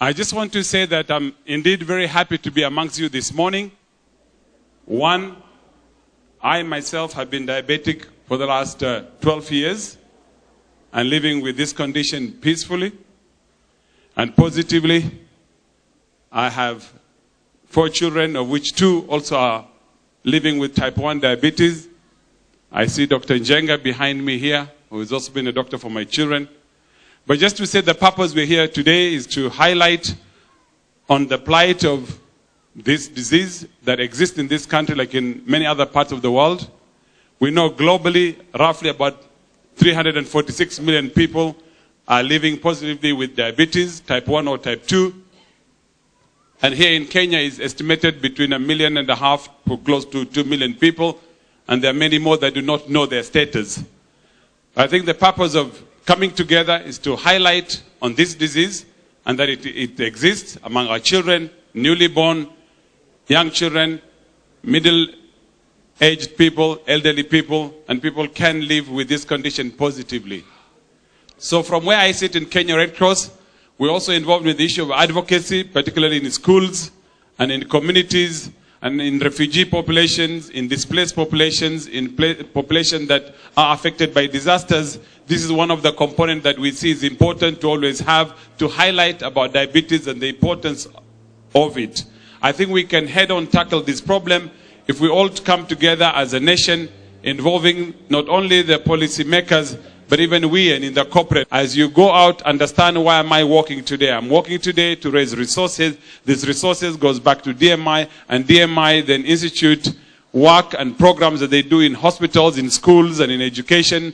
I just want to say that I'm indeed very happy to be amongst you this morning. One, I myself have been diabetic for the last 12 years and living with this condition peacefully and positively. I have 4 children, of which 2 also are living with type 1 diabetes. I see Dr. Njenga behind me here, who has also been a doctor for my children. But just to say the purpose we're here today is to highlight on the plight of this disease that exists in this country like in many other parts of the world. We know globally roughly about 346 million people are living positively with diabetes, type 1 or type 2. And here in Kenya is estimated between 1.5 million to close to 2 million people. And there are many more that do not know their status. I think the purpose of coming together is to highlight on this disease and that it exists among our children, newly born, young children, middle-aged people, elderly people, and people can live with this condition positively. So from where I sit in Kenya Red Cross, we're also involved with the issue of advocacy, particularly in schools and in communities and in refugee populations, in displaced populations, in populations that are affected by disasters. This is one of the components that we see is important to always have to highlight about diabetes and the importance of it. I think we can head-on tackle this problem if we all come together as a nation, involving not only the policymakers, but even we and in the corporate. As you go out, understand why am I working today? I'm working today to raise resources. These resources goes back to DMI, and DMI then institute work and programs that they do in hospitals, in schools, and in education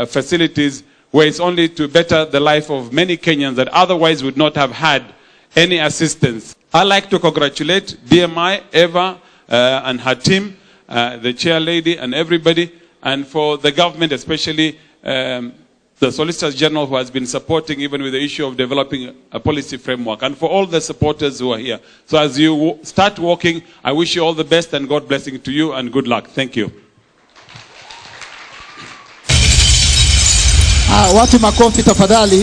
facilities, where it's only to better the life of many Kenyans that otherwise would not have had any assistance. I'd like to congratulate DMI, Eva, and her team, the chair lady and everybody, and for the government, especially the Solicitor General, who has been supporting even with the issue of developing a policy framework, and for all the supporters who are here. So as you start working, I wish you all the best and God blessing to you and good luck. Thank you. Watu makofi tafadhali.